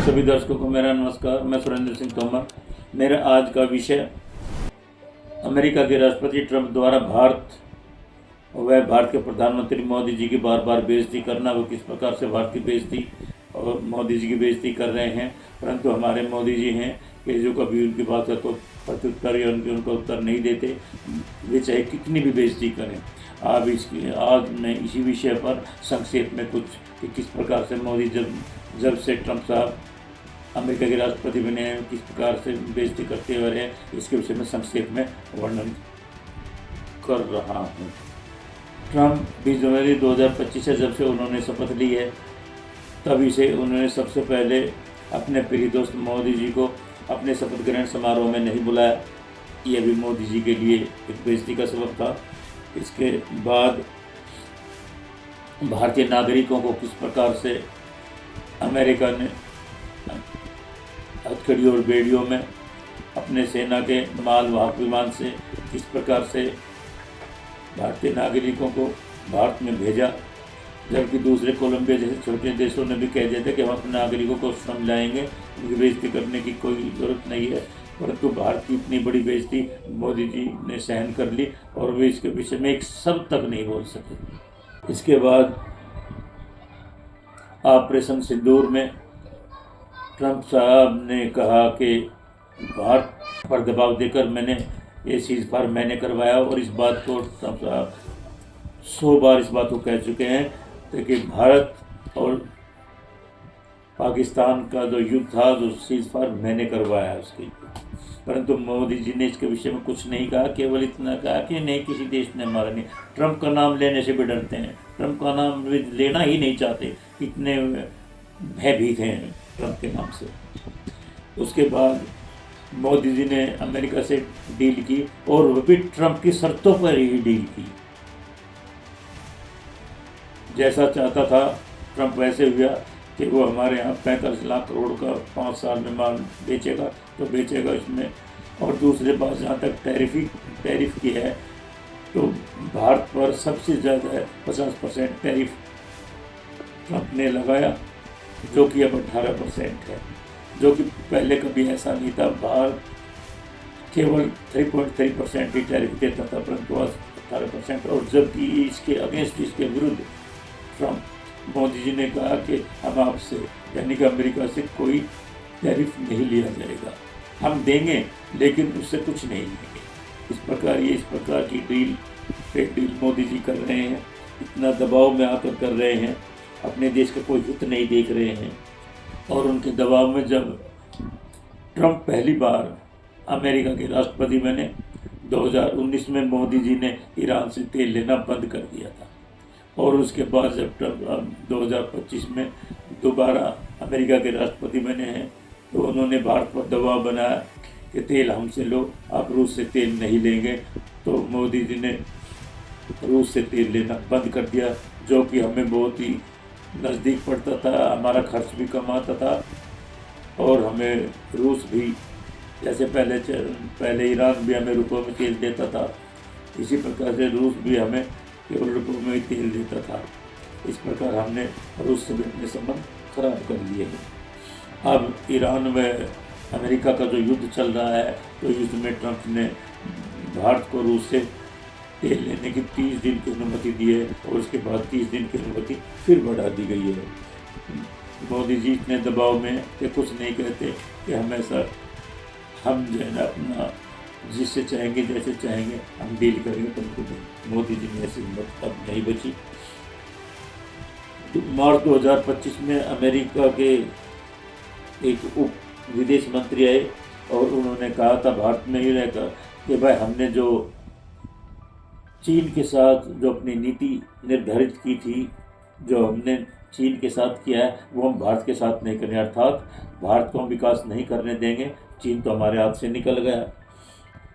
सभी दर्शकों को मेरा नमस्कार। मैं सुरेंद्र सिंह तोमर। मेरा आज का विषय अमेरिका के राष्ट्रपति ट्रंप द्वारा भारत के प्रधानमंत्री मोदी जी की बार बार बेइज्जती करना, वो किस प्रकार से भारत की बेइज्जती और मोदी जी की बेइज्जती कर रहे हैं। परंतु हमारे मोदी जी हैं कि जो कभी उनकी बात है तो प्रत्युत्तर या उनका उत्तर नहीं देते, वे चाहे कितनी भी बेइज्जती करें। आज मैं इसी विषय पर संक्षेप में कुछ कि किस प्रकार से मोदी जब से ट्रंप साहब अमेरिका के राष्ट्रपति बने हैं, किस प्रकार से बेइज्जती करते हुए रहे, इसके विषय में संक्षेप में वर्णन कर रहा हूँ। ट्रंप 20 जनवरी 2025 से जब से उन्होंने शपथ ली है, तभी से उन्होंने सबसे पहले अपने प्रिय दोस्त मोदी जी को अपने शपथ ग्रहण समारोह में नहीं बुलाया। यह भी मोदी जी के लिए एक बेइज्जती का सबब था। इसके बाद भारतीय नागरिकों को किस प्रकार से अमेरिका ने हथकड़ी और बेड़ियों में अपने सेना के मालवाहक विमान से किस प्रकार से भारतीय नागरिकों को भारत में भेजा, जबकि दूसरे कोलंबिया जैसे छोटे देशों ने भी कह दिया था कि हम अपने नागरिकों को समझाएंगे, उनकी बेइज्जती करने की कोई ज़रूरत नहीं है। परंतु भारत की इतनी बड़ी बेइज्जती मोदी जी ने सहन कर ली और वे इसके विषय में एक शब्द तक नहीं बोल सके। इसके बाद ऑपरेशन सिंदूर में ट्रंप साहब ने कहा कि भारत पर दबाव देकर ये सीज़फायर मैंने करवाया, और इस बात को ट्रंप साहब 100 बार इस बात को कह चुके हैं कि भारत और पाकिस्तान का जो युद्ध था, जो सीज़फायर मैंने करवाया उसकी। परंतु मोदी जी ने इसके विषय में कुछ नहीं कहा, केवल इतना कहा कि नहीं, किसी देश ने मारा नहीं। ट्रंप का नाम लेने से भी डरते हैं, ट्रंप का नाम लेना ही नहीं चाहते, इतने भयभीत हैं ट्रंप के नाम से। उसके बाद मोदी जी ने अमेरिका से डील की, और वो भी ट्रंप की शर्तों पर ही डील की। जैसा चाहता था ट्रंप वैसे हुआ कि वो हमारे यहाँ 45 लाख करोड़ का 5 साल में माल बेचेगा तो बेचेगा इसमें। और दूसरे बात, जहाँ तक टैरिफ की है, तो भारत पर सबसे ज़्यादा 50% टैरिफ ट्रंप ने लगाया, जो कि अब 18% है, जो कि पहले कभी ऐसा नहीं था। भारत केवल 3.3% ही टैरिफ देता था, परंतु आज 18%। और जबकि इसके अगेंस्ट, इसके विरुद्ध मोदी जी ने कहा कि हम आपसे, यानी कि अमेरिका से, कोई टैरिफ नहीं लिया जाएगा, हम देंगे लेकिन उससे कुछ नहीं लेंगे। इस प्रकार की ट्रेड डील मोदी जी कर रहे हैं। इतना दबाव में आकर कर रहे हैं, अपने देश का कोई हित नहीं देख रहे हैं। और उनके दबाव में जब ट्रंप पहली बार अमेरिका के राष्ट्रपति बने 2019 में, मोदी जी ने ईरान से तेल लेना बंद कर दिया था। और उसके बाद जब ट्रंप 2025 में दोबारा अमेरिका के राष्ट्रपति बने हैं, तो उन्होंने भारत पर दबाव बनाया कि तेल हमसे लो, आप रूस से तेल नहीं लेंगे। तो मोदी जी ने रूस से तेल लेना बंद कर दिया, जो कि हमें बहुत ही नज़दीक पड़ता था, हमारा खर्च भी कम आता था। और हमें रूस भी, जैसे पहले ईरान भी हमें रुपयों में तेल देता था, इसी प्रकार से रूस भी हमें केवल रुपयों में ही तेल देता था। इस प्रकार हमने रूस से भी अपने संबंध खराब कर लिए हैं। अब ईरान में अमेरिका का जो युद्ध चल रहा है, तो युद्ध में ट्रंप ने भारत को रूस से तेल लेने की 30 दिन की अनुमति दी है, और उसके बाद 30 दिन की अनुमति फिर बढ़ा दी गई है। मोदी जी इतने दबाव में कि कुछ नहीं कहते कि हम जो है ना अपना जिससे चाहेंगे, जैसे चाहेंगे हम डील करेंगे, परंतु मोदी जी में ऐसी हिम्मत अब नहीं बची। तो मार्च 2025 में अमेरिका के एक उप विदेश मंत्री आए, और उन्होंने कहा था भारत में ही रहकर कि भाई, हमने जो चीन के साथ जो अपनी नीति निर्धारित की थी, जो हमने चीन के साथ किया है, वो हम भारत के साथ नहीं करेंगे। अर्थात भारत को हम विकास नहीं करने देंगे, चीन तो हमारे हाथ से निकल गया।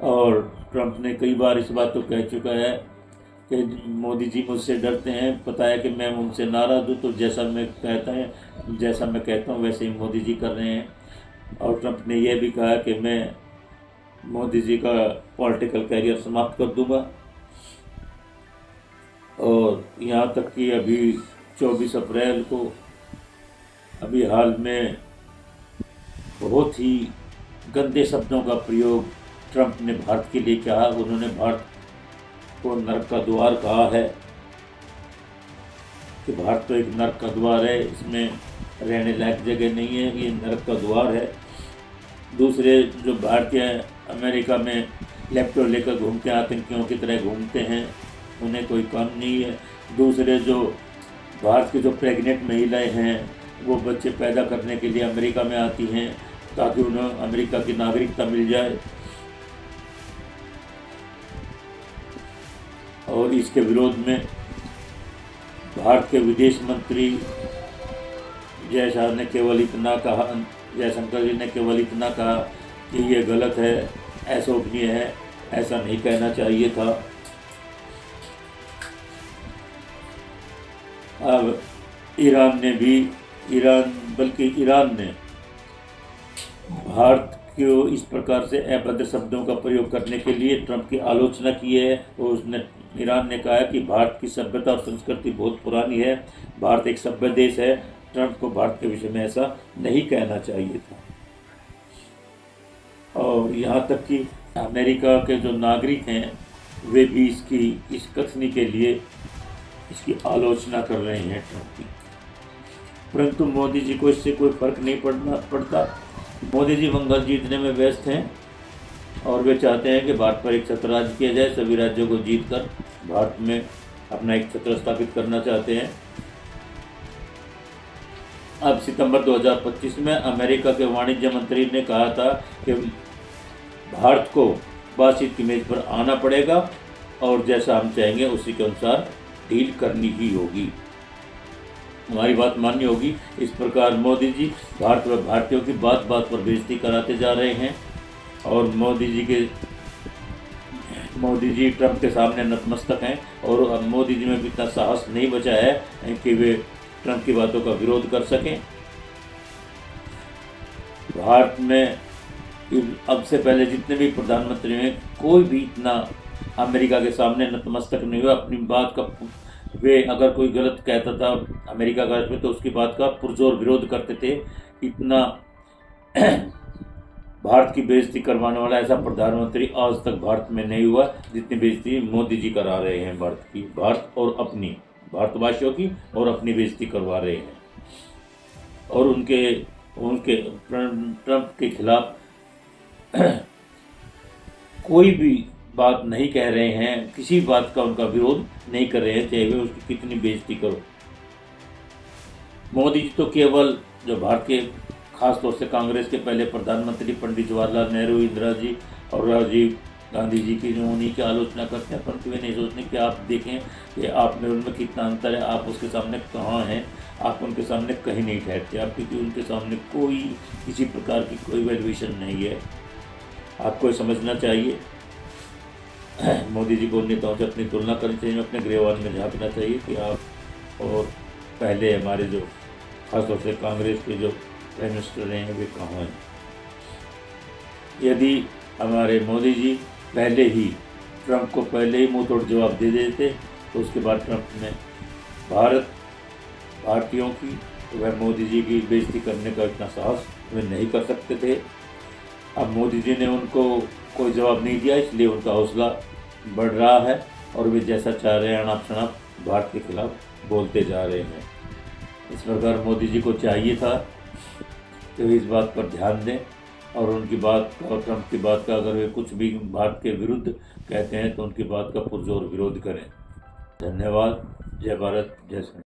और ट्रंप ने कई बार इस बात को कह चुका है कि मोदी जी मुझसे डरते हैं, पता है कि मैं उनसे नाराज़ हूँ, तो जैसा मैं कहता हूँ वैसे ही मोदी जी कर रहे हैं। और ट्रंप ने यह भी कहा कि मैं मोदी जी का पॉलिटिकल कैरियर समाप्त कर दूंगा। और यहाँ तक कि अभी 24 अप्रैल को, अभी हाल में बहुत ही गंदे शब्दों का प्रयोग ट्रंप ने भारत के लिए किया। उन्होंने भारत को नर्क का द्वार कहा है कि भारत तो एक नर्क का द्वार है, इसमें रहने लायक जगह नहीं है, ये नर्क का द्वार है। दूसरे जो भारतीय अमेरिका में लैपटॉप लेकर घूमते हैं, आतंकियों की तरह घूमते हैं, उन्हें कोई काम नहीं है। दूसरे जो भारत की जो प्रेग्नेंट महिलाएं हैं वो बच्चे पैदा करने के लिए अमेरिका में आती हैं ताकि उन्हें अमेरिका की नागरिकता मिल जाए, और इसके विरोध में भारत के विदेश मंत्री जयशंकर जी ने केवल इतना कहा कि ये गलत है, अशोभनीय है, ऐसा नहीं कहना चाहिए था। अब ईरान ने भारत को इस प्रकार से अभद्र शब्दों का प्रयोग करने के लिए ट्रंप की आलोचना की है। और ईरान ने कहा कि भारत की सभ्यता और संस्कृति बहुत पुरानी है, भारत एक सभ्य देश है, ट्रंप को भारत के विषय में ऐसा नहीं कहना चाहिए था। और यहाँ तक कि अमेरिका के जो नागरिक हैं वे भी इस कथनी के लिए इसकी आलोचना कर रहे हैं ट्रंप की, परंतु मोदी जी को इससे कोई फर्क नहीं पड़ता। मोदी जी मंगल जीतने में व्यस्त हैं और वे चाहते हैं कि भारत पर एक छत्र राज्य किया जाए, सभी राज्यों को जीतकर भारत में अपना एक छत्र स्थापित करना चाहते हैं। अब सितंबर 2025 में अमेरिका के वाणिज्य मंत्री ने कहा था कि भारत को बातचीत की मेज पर आना पड़ेगा और जैसा हम चाहेंगे उसी के अनुसार डील करनी ही होगी, हमारी बात माननी होगी। इस प्रकार मोदी जी भारत व भारतीयों की बात बात पर बेइज्जती कराते जा रहे हैं और मोदी जी ट्रंप के सामने नतमस्तक हैं और अब मोदी जी में भी इतना साहस नहीं बचा है कि वे ट्रंप की बातों का विरोध कर सकें। भारत में अब से पहले जितने भी प्रधानमंत्री हैं कोई भी इतना अमेरिका के सामने नतमस्तक नहीं हुआ। अपनी बात का वे अगर कोई गलत कहता था अमेरिका का तो उसकी बात का पुरजोर विरोध करते थे। इतना भारत की बेइज्जती करवाने वाला ऐसा प्रधानमंत्री आज तक भारत में नहीं हुआ जितनी बेइज्जती मोदी जी करा रहे हैं भारत की, भारत और अपनी भारतवासियों की और अपनी बेइज्जती करवा रहे हैं। और उनके ट्रंप के खिलाफ कोई भी बात नहीं कह रहे हैं, किसी बात का उनका विरोध नहीं कर रहे हैं, चाहे वे उसकी कितनी बेइज्जती करो। मोदी जी तो केवल जो भारत के खासतौर से कांग्रेस के पहले प्रधानमंत्री पंडित जवाहरलाल नेहरू, इंदिरा जी और राजीव गांधी जी की जो उन्हीं की आलोचना करते हैं, परंतु वे नहीं सोचते कि आप देखें कि आप में उनमें कितना अंतर है, आप उसके सामने कहाँ हैं, आप उनके सामने कहीं नहीं ठहरते, आप क्योंकि उनके सामने कोई किसी प्रकार की कोई वैल्यूएशन नहीं है। आपको समझना चाहिए मोदी जी को नेताओं से अपनी तुलना करनी चाहिए, अपने गृहवास में झांकना चाहिए कि आप और पहले हमारे जो खासतौर से कांग्रेस के जो प्राइम मिनिस्टर रहे हैं वे कहाँ हैं। यदि हमारे मोदी जी पहले ही ट्रंप को पहले ही मुंह तोड़ जवाब दे देते तो उसके बाद ट्रंप ने भारतीयों की वह मोदी जी की बेइज्जती करने का इतना साहस वे नहीं कर सकते थे। अब मोदी जी ने उनको कोई जवाब नहीं दिया, इसलिए उनका हौसला बढ़ रहा है और वे जैसा चाह रहे हैं अनाप शनाप भारत के खिलाफ बोलते जा रहे हैं। इस प्रकार मोदी जी को चाहिए था कि वे इस बात पर ध्यान दें और उनकी बात का और ट्रंप की बात का अगर वे कुछ भी भारत के विरुद्ध कहते हैं तो उनकी बात का पुरजोर विरोध करें। धन्यवाद। जय भारत, जय संविधान।